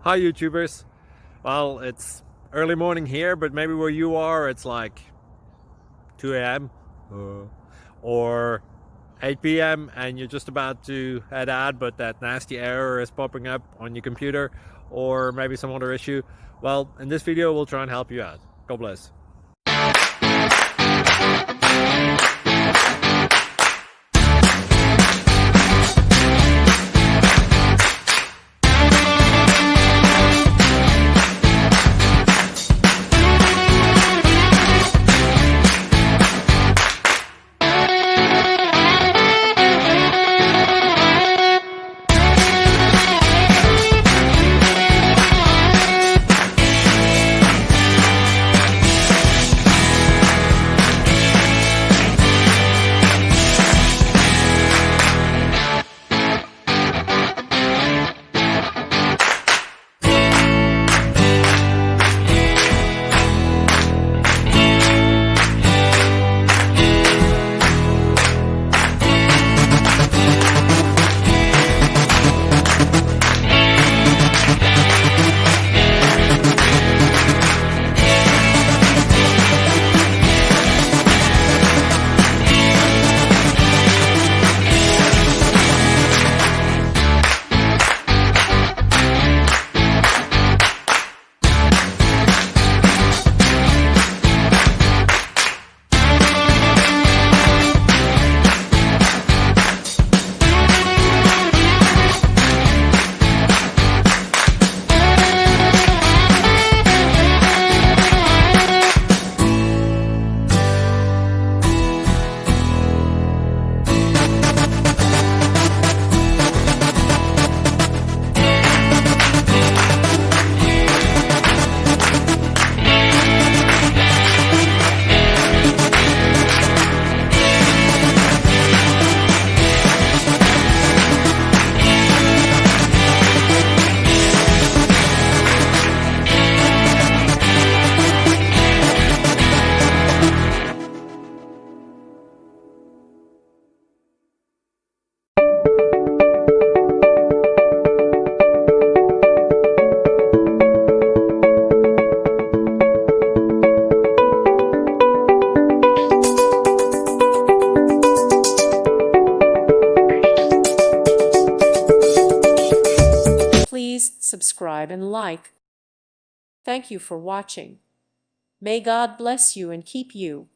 Hi YouTubers. Well, it's early morning here, but maybe where you are it's like 2 a.m. Or 8 p.m. and you're just about to head out, but that nasty error is popping up on your computer, or maybe some other issue. Well, in this video we'll try and help you out. God bless. Please subscribe and like. Thank you for watching. May God bless you and keep you.